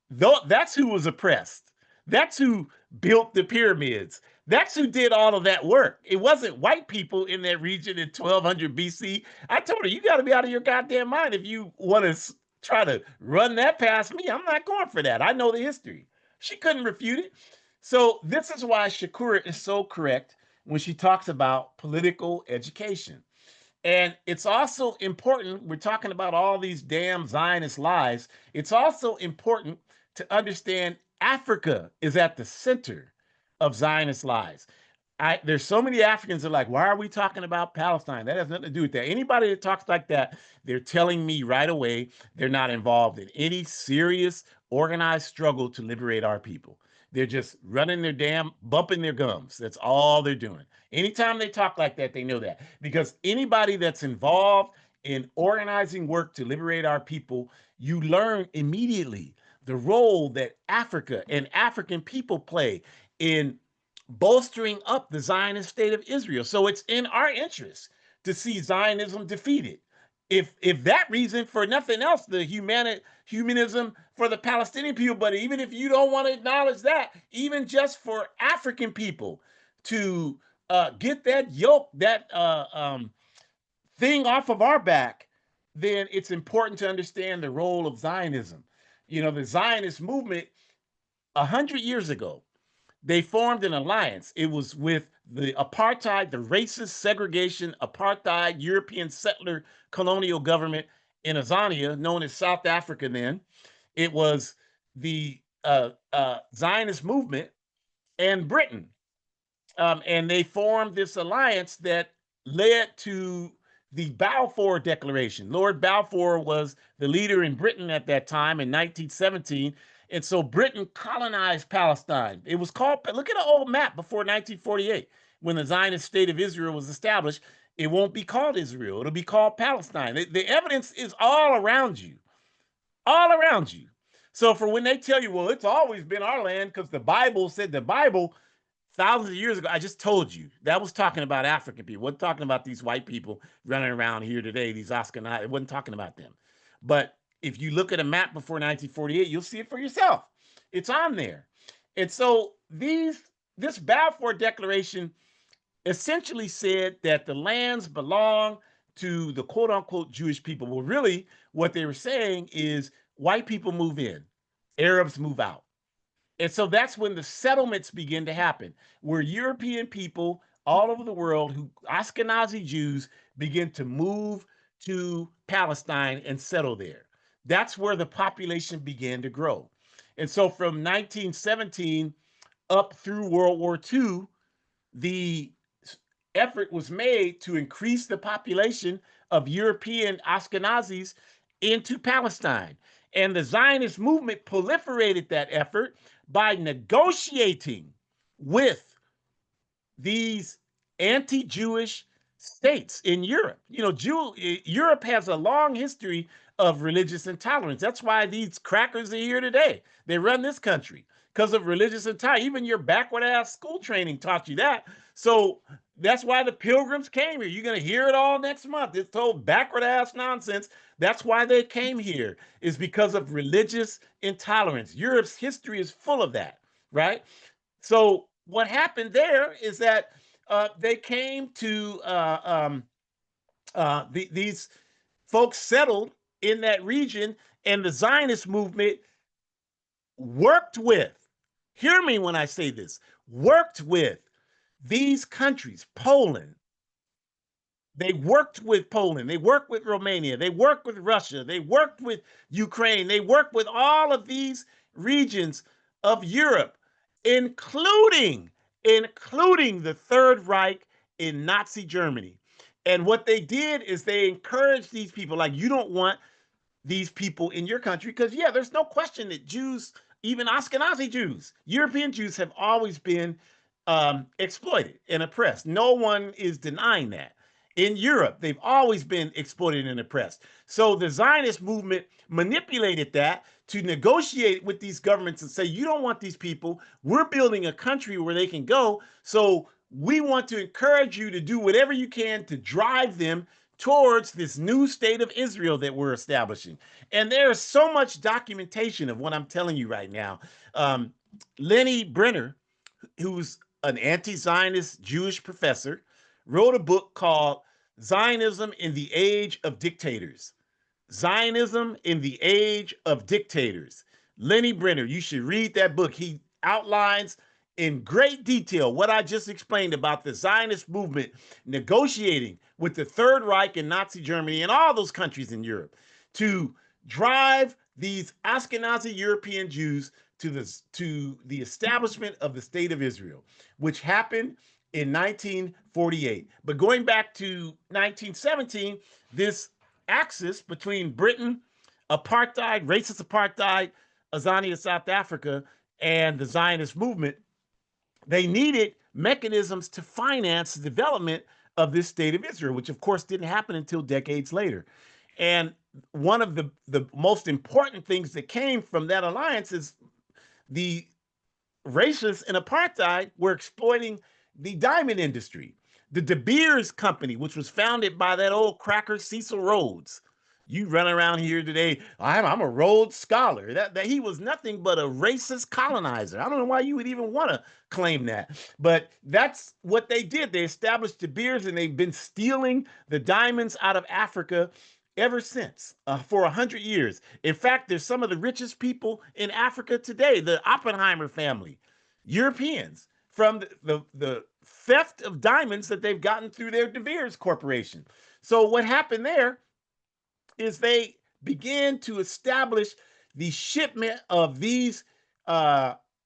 That's who was oppressed. That's who built the pyramids. That's who did all of that work. It wasn't white people in that region in 1200 BC. I told her, you got to be out of your goddamn mind if you want to try to run that past me. I'm not going for that. I know the history. She couldn't refute it. So this is why Shakura is so correct when she talks about political education. And it's also important, we're talking about all these damn Zionist lies. It's also important to understand Africa is at the center of Zionist lies. There's so many Africans that are like, why are we talking about Palestine? That has nothing to do with that. Anybody that talks like that, they're telling me right away they're not involved in any serious organized struggle to liberate our people. They're just running their damn, bumping their gums. That's all they're doing. Anytime they talk like that, they know that. Because anybody that's involved in organizing work to liberate our people, you learn immediately the role that Africa and African people play in bolstering up the Zionist state of Israel. So it's in our interest to see Zionism defeated. If that reason for nothing else, the humanism for the Palestinian people, but even if you don't want to acknowledge that, even just for African people to get that yoke, that thing off of our back, then it's important to understand the role of Zionism. You know, the Zionist movement 100 years ago, they formed an alliance. It was with the apartheid, the racist segregation, apartheid, European settler colonial government in Azania, known as South Africa then. It was the Zionist movement and Britain. And they formed this alliance that led to the Balfour Declaration. Lord Balfour was the leader in Britain at that time in 1917. And so Britain colonized Palestine. It was called, look at an old map before 1948, when the Zionist state of Israel was established. It won't be called Israel. It'll be called Palestine. The evidence is all around you, all around you. So for when they tell you, well, it's always been our land because the Bible said, the Bible thousands of years ago, I just told you, that was talking about African people. It wasn't talking about these white people running around here today, these Ashkenazi. It wasn't talking about them. But if you look at a map before 1948, you'll see it for yourself. It's on there. And so this Balfour Declaration essentially said that the lands belong to the quote unquote Jewish people. Well, really, what they were saying is white people move in, Arabs move out. And so that's when the settlements begin to happen, where European people all over the world, who Ashkenazi Jews, begin to move to Palestine and settle there. That's where the population began to grow. And so from 1917 up through World War II, the effort was made to increase the population of European Ashkenazis into Palestine. And the Zionist movement proliferated that effort by negotiating with these anti-Jewish states in Europe. You know, Europe has a long history of religious intolerance. That's why these crackers are here today. They run this country because of religious intolerance. Even your backward ass school training taught you that. So that's why the pilgrims came here. You're going to hear it all next month. It's told backward ass nonsense. That's why they came here, is because of religious intolerance. Europe's history is full of that, right? So what happened there is that they came to these folks settled in that region, and the Zionist movement worked with, hear me when I say this, worked with these countries, Poland. They worked with Poland, they worked with Romania, they worked with Russia, they worked with Ukraine, they worked with all of these regions of Europe, including the Third Reich in Nazi Germany. And what they did is they encouraged these people, like, you don't want these people in your country, because yeah, there's no question that Jews, even Ashkenazi Jews, European Jews, have always been exploited and oppressed. No one is denying that. In Europe, they've always been exploited and oppressed. So the Zionist movement manipulated that to negotiate with these governments and say, you don't want these people. We're building a country where they can go. So we want to encourage you to do whatever you can to drive them towards this new state of Israel that we're establishing. And there's so much documentation of what I'm telling you right now. Lenny Brenner, who's an anti-Zionist Jewish professor, wrote a book called Zionism in the Age of Dictators. Zionism in the Age of Dictators. Lenny Brenner, you should read that book. He outlines in great detail what I just explained about the Zionist movement negotiating with the Third Reich and Nazi Germany and all those countries in Europe to drive these Ashkenazi European Jews to the establishment of the State of Israel, which happened in 1948. But going back to 1917, this axis between Britain, apartheid, racist apartheid, Azania, South Africa, and the Zionist movement, they needed mechanisms to finance the development of this State of Israel, which of course didn't happen until decades later. And one of the most important things that came from that alliance is the racists in apartheid were exploiting the diamond industry. The De Beers Company, which was founded by that old cracker Cecil Rhodes. You run around here today, I'm a Rhodes scholar. That he was nothing but a racist colonizer. I don't know why you would even want to claim that. But that's what they did. They established De Beers, and they've been stealing the diamonds out of Africa ever since, for 100 years. In fact, there's some of the richest people in Africa today, the Oppenheimer family, Europeans, from the theft of diamonds that they've gotten through their De Beers Corporation. So what happened there is they began to establish the shipment of these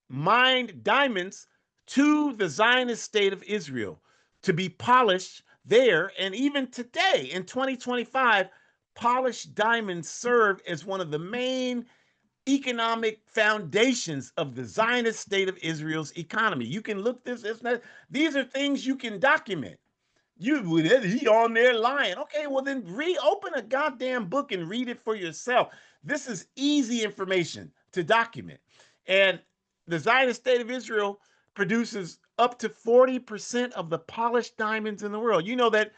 mined diamonds to the Zionist State of Israel to be polished there. And even today, in 2025, polished diamonds serve as one of the main economic foundations of the Zionist State of Israel's economy. You can look this, these are things you can document. He on there lying. Okay, well then reopen a goddamn book and read it for yourself. This is easy information to document. And the Zionist State of Israel produces up to 40% of the polished diamonds in the world. You know that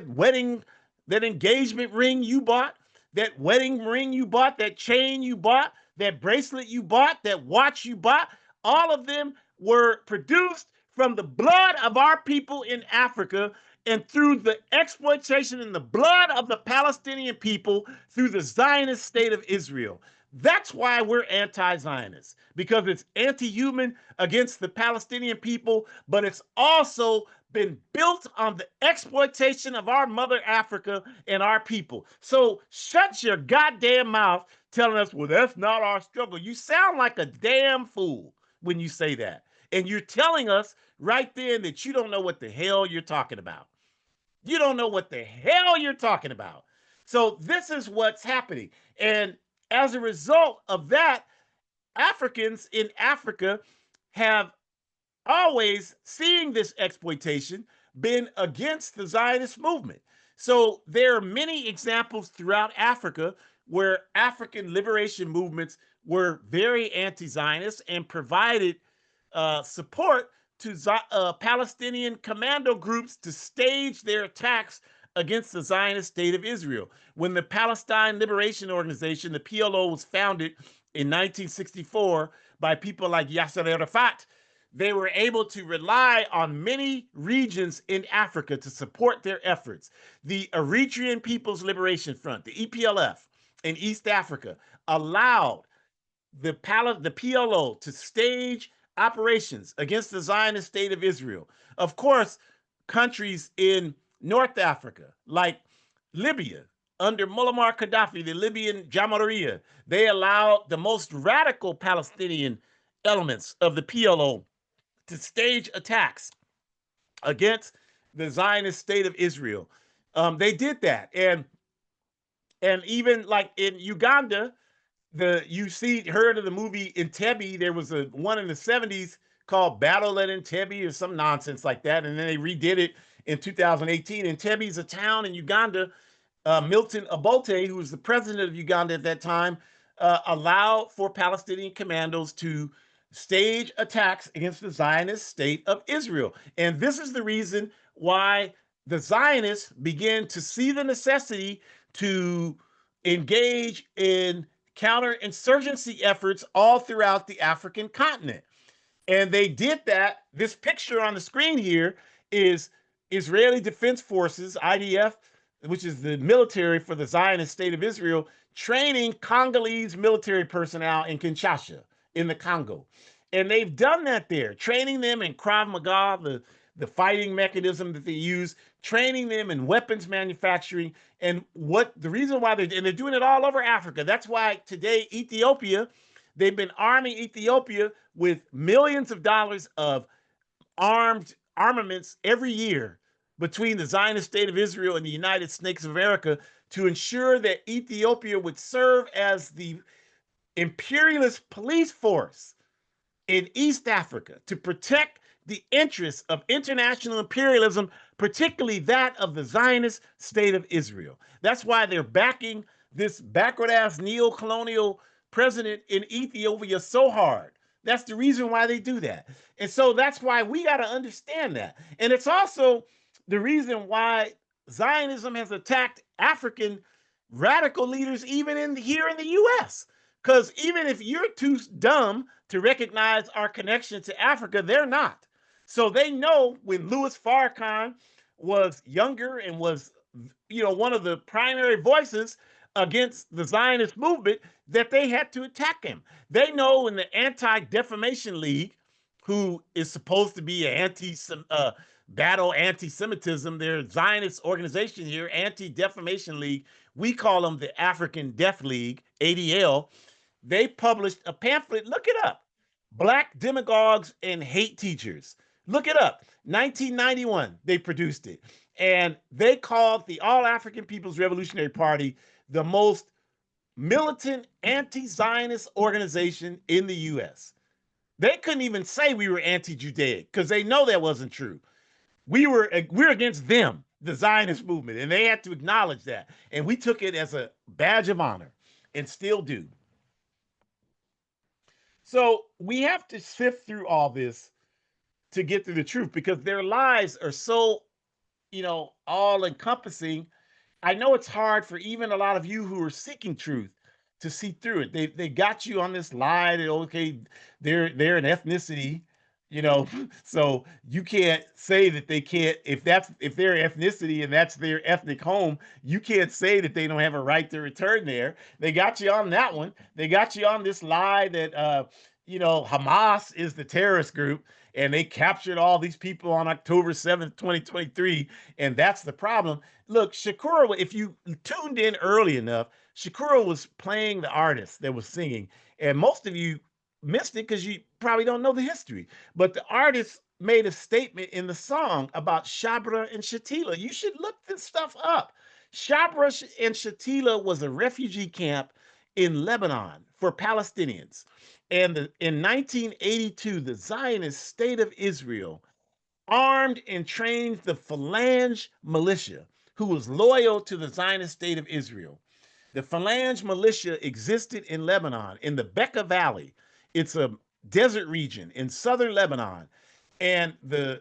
wedding, that engagement ring you bought, that wedding ring you bought, that chain you bought, that bracelet you bought, that watch you bought, all of them were produced from the blood of our people in Africa and through the exploitation in the blood of the Palestinian people through the Zionist State of Israel. That's why we're anti-Zionist, because it's anti-human against the Palestinian people, but it's also been built on the exploitation of our mother Africa and our people. So shut your goddamn mouth telling us, well, that's not our struggle. You sound like a damn fool when you say that. And you're telling us right then that you don't know what the hell you're talking about. You don't know what the hell you're talking about. So this is what's happening. And as a result of that, Africans in Africa have always, seeing this exploitation, been against the Zionist movement. So there are many examples throughout Africa where African liberation movements were very anti-Zionist and provided support to Palestinian commando groups to stage their attacks against the Zionist State of Israel. When the Palestine Liberation Organization, the PLO, was founded in 1964 by people like Yasser Arafat, they were able to rely on many regions in Africa to support their efforts. The Eritrean People's Liberation Front, the EPLF, in East Africa allowed the PLO to stage operations against the Zionist State of Israel. Of course, countries in North Africa, like Libya, under Muammar Gaddafi, the Libyan Jamahiriya, they allowed the most radical Palestinian elements of the PLO to stage attacks against the Zionist State of Israel. They did that. And even like in Uganda, heard of the movie Entebbe. There was one in the 70s called Battle at Entebbe or some nonsense like that. And then they redid it in 2018. Entebbe is a town in Uganda. Milton Obote, who was the president of Uganda at that time, allowed for Palestinian commandos to stage attacks against the Zionist State of Israel. And this is the reason why the Zionists began to see the necessity to engage in counterinsurgency efforts all throughout the African continent. And they did that. This picture on the screen here is Israeli Defense Forces, IDF, which is the military for the Zionist State of Israel, training Congolese military personnel in Kinshasa, in the Congo. And they've done that there, training them in Krav Maga, the fighting mechanism that they use, training them in weapons manufacturing. And what the reason why they're doing it all over Africa. That's why today, Ethiopia, they've been arming Ethiopia with millions of dollars of armaments every year between the Zionist state of Israel and the United States of America to ensure that Ethiopia would serve as the imperialist police force in East Africa to protect the interests of international imperialism, particularly that of the Zionist state of Israel. That's why they're backing this backward ass neo-colonial president in Ethiopia so hard. That's the reason why they do that. And so that's why we got to understand that. And it's also the reason why Zionism has attacked African radical leaders even here in the US. Because even if you're too dumb to recognize our connection to Africa, they're not. So they know when Louis Farrakhan was younger and was, one of the primary voices against the Zionist movement, that they had to attack him. They know in the Anti-Defamation League, who is supposed to be an battle anti-Semitism, their Zionist organization here, Anti-Defamation League, we call them the African Deaf League, ADL. They published a pamphlet. Look it up. Black Demagogues and Hate Teachers. Look it up. 1991, they produced it. And they called the All African People's Revolutionary Party the most militant anti-Zionist organization in the US. They couldn't even say we were anti-Judaic because they know that wasn't true. We're against them, the Zionist movement, and they had to acknowledge that. And we took it as a badge of honor and still do. So we have to sift through all this to get to the truth because their lies are so, all encompassing. I know it's hard for even a lot of you who are seeking truth to see through it. They got you on this lie that okay, they're an ethnicity, so you can't say that they can't if their ethnicity and that's their ethnic home, you can't say that they don't have a right to return there. They got you on that one. They got you on this lie that Hamas is the terrorist group and they captured all these people on October 7th, 2023, and that's the problem. Look, Shakura, if you tuned in early enough, Shakura was playing the artist that was singing, and most of you missed it because you probably don't know the history. But the artist made a statement in the song about Shabra and Shatila. You should look this stuff up. Shabra and Shatila was a refugee camp in Lebanon for Palestinians. And in 1982, the Zionist state of Israel armed and trained the Phalange militia, who was loyal to the Zionist state of Israel. The Phalange militia existed in Lebanon, in the Bekaa Valley. It's a desert region in southern Lebanon. And the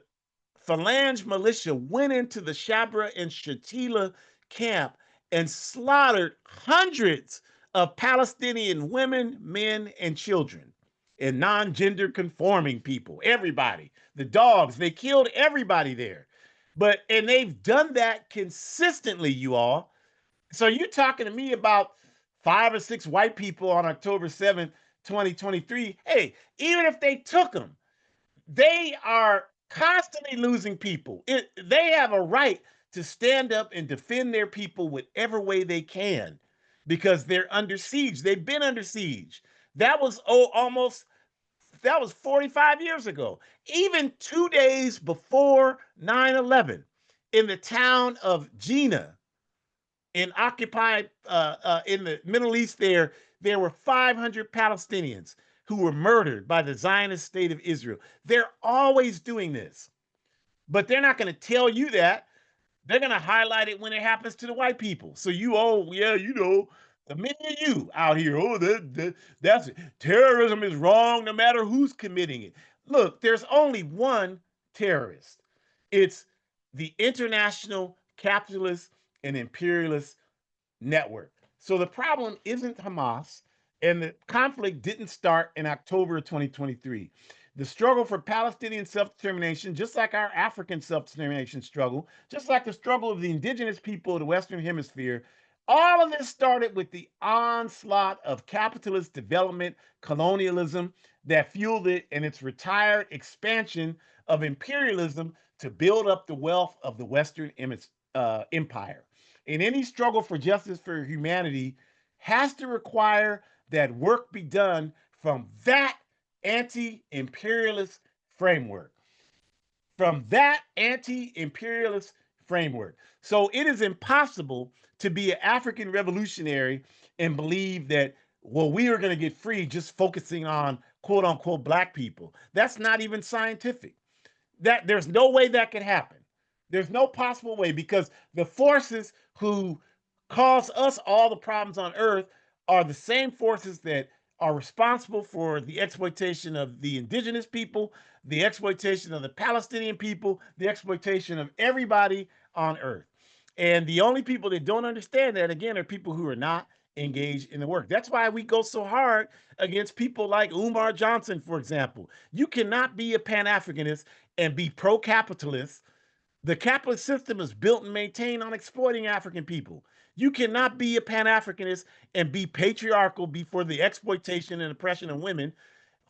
Phalange militia went into the Shabra and Shatila camp and slaughtered hundreds of Palestinian women, men, and children, and non-gender conforming people, everybody, the dogs, they killed everybody there. And they've done that consistently, you all. So you're talking to me about 5 or 6 white people on October 7th, 2023. Hey, even if they took them, they are constantly losing people. They have a right to stand up and defend their people whatever way they can because they're under siege. They've been under siege. That was 45 years ago. Even 2 days before 9/11, in the town of Jina, in the Middle East, there were 500 Palestinians who were murdered by the Zionist state of Israel. They're always doing this, but they're not going to tell you that. They're going to highlight it when it happens to the white people. So the many of you out here, that's terrorism is wrong no matter who's committing it. Look, there's only one terrorist. It's the international capitalist and imperialist network. So the problem isn't Hamas, and the conflict didn't start in October of 2023. The struggle for Palestinian self-determination, just like our African self-determination struggle, just like the struggle of the indigenous people of the Western Hemisphere, All of this started with the onslaught of capitalist development, colonialism that fueled it, and its retired expansion of imperialism to build up the wealth of the Western empire. And any struggle for justice for humanity has to require that work be done from that anti imperialist framework. From that anti imperialist framework. So it is impossible to be an African revolutionary and believe that, well, we are going to get free just focusing on quote unquote black people. That's not even scientific. That there's no way that could happen. There's no possible way, because the forces who cause us all the problems on earth are the same forces that are responsible for the exploitation of the indigenous people, the exploitation of the Palestinian people, the exploitation of everybody on earth. And the only people that don't understand that, again, are people who are not engaged in the work. That's why we go so hard against people like Umar Johnson, for example. You cannot be a Pan Africanist and be pro capitalist. The capitalist system is built and maintained on exploiting African people. You cannot be a Pan Africanist and be patriarchal before the exploitation and oppression of women,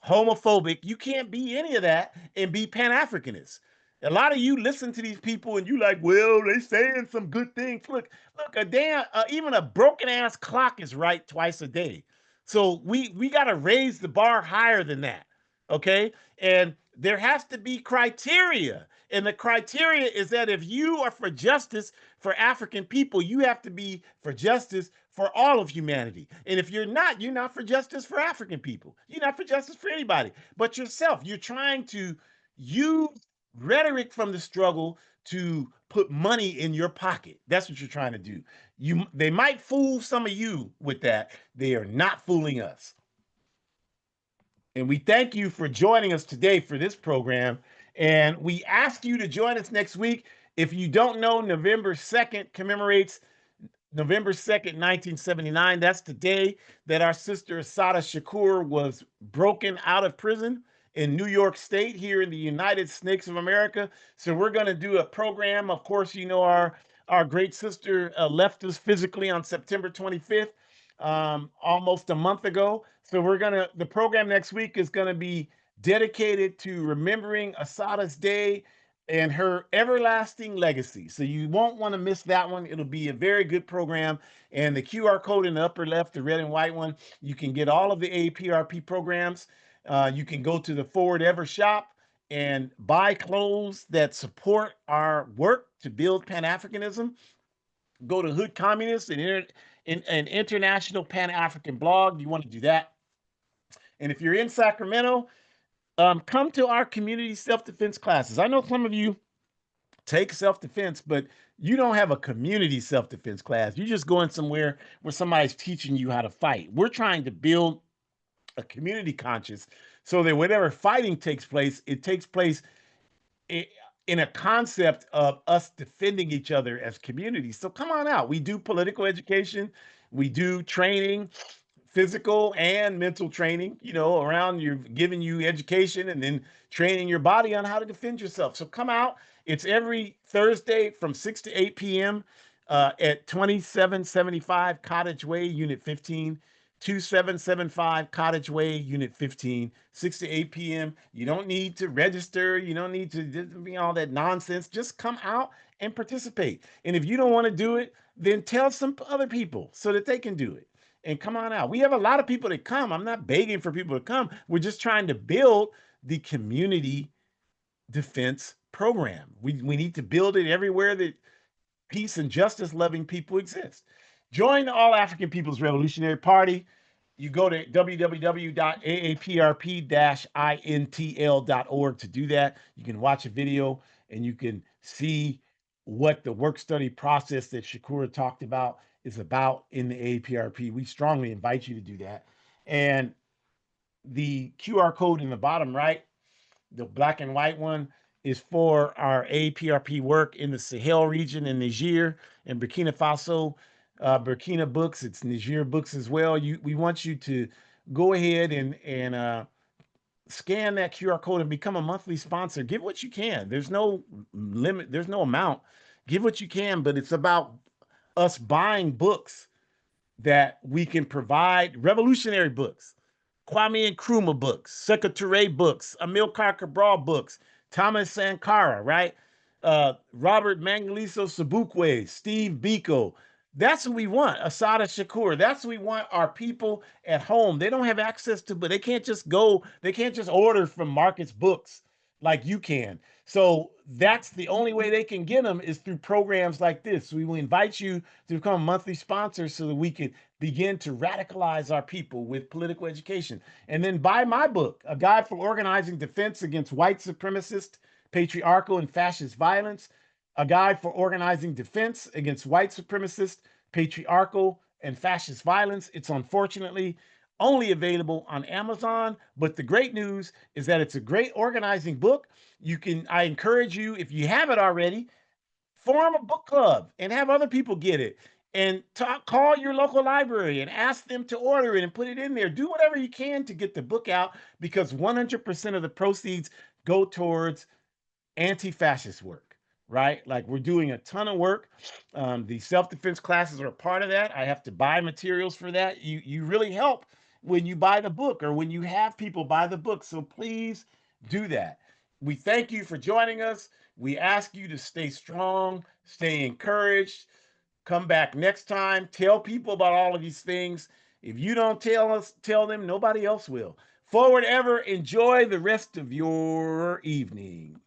homophobic. You can't be any of that and be Pan-Africanist. A lot of you listen to these people and you like, well, they saying some good things. Look, even a broken ass clock is right twice a day. So we got to raise the bar higher than that. Okay. And there has to be criteria. And the criteria is that if you are for justice for African people, you have to be for justice for all of humanity. And if you're not for justice for African people. You're not for justice for anybody but yourself. You're trying to use rhetoric from the struggle to put money in your pocket. That's what you're trying to do. They might fool some of you with that. They are not fooling us. And we thank you for joining us today for this program. And we ask you to join us next week. If you don't know, November 2nd commemorates November 2nd, 1979. That's the day that our sister Assata Shakur was broken out of prison in New York State here in the United Snakes of America. So we're going to do a program. Of course, you know, our great sister left us physically on September 25th, almost a month ago. So the program next week is going to be dedicated to remembering Assata's day and her everlasting legacy. So you won't want to miss that one. It'll be a very good program. And the QR code in the upper left, the red and white one, you can get all of the AAPRP programs. You can go to the Forward Ever shop and buy clothes that support our work to build Pan-Africanism. Go to Hood Communist and an international Pan-African blog. You want to do that. And if you're in Sacramento, come to our community self-defense classes. I know some of you take self-defense, but you don't have a community self-defense class. You're just going somewhere where somebody's teaching you how to fight. We're trying to build a community conscious so that whenever fighting takes place, it takes place in a concept of us defending each other as communities. So come on out. We do political education. We do training, physical and mental training, around you, giving you education and then training your body on how to defend yourself. So come out. It's every Thursday from 6 to 8 p.m. At 2775 Cottage Way, Unit 15. 2775 Cottage Way, Unit 15, 6 to 8 p.m. You don't need to register. You don't need to be all that nonsense. Just come out and participate. And if you don't want to do it, then tell some other people so that they can do it. And come on out. We have a lot of people that come. I'm not begging for people to come. We're just trying to build the community defense program. We need to build it everywhere that peace and justice loving people exist. Join the All African People's Revolutionary Party. You go to www.aaprp-intl.org to do that. You can watch a video and you can see what the work study process that Shakura talked about is about in the AAPRP. We strongly invite you to do that. And the QR code in the bottom right, the black and white one, is for our AAPRP work in the Sahel region in Niger and Burkina Faso. Burkina books, it's Niger books as well. We want you to go ahead and scan that QR code and become a monthly sponsor. Give what you can. There's no limit. There's no amount. Give what you can, but it's about us buying books that we can provide, revolutionary books, Kwame Nkrumah books, Secretary books, Amilcar Cabral books, Thomas Sankara, right? Robert Mangaliso Sobukwe, Steve Biko. That's what we want. Asada Shakur. That's what we want our people at home. They don't have access to, but they can't just go, they can't just order from Marcus Books like you can. So that's the only way they can get them is through programs like this. We will invite you to become a monthly sponsor so that we can begin to radicalize our people with political education. And then buy my book, A Guide for Organizing Defense Against White Supremacist, Patriarchal, and Fascist Violence, A Guide for Organizing Defense Against White Supremacist, Patriarchal, and Fascist Violence. It's unfortunately only available on Amazon, but the great news is that it's a great organizing book. I encourage you, if you have it already, form a book club and have other people get it, and call your local library and ask them to order it and put it in there. Do whatever you can to get the book out, because 100% of the proceeds go towards anti-fascist work, right? Like, we're doing a ton of work. The self-defense classes are a part of that. I have to buy materials for that. You really help when you buy the book or when you have people buy the book. So please do that. We thank you for joining us. We ask you to stay strong, stay encouraged. Come back next time. Tell people about all of these things. If you don't tell them, nobody else will. Forward ever. Enjoy the rest of your evening.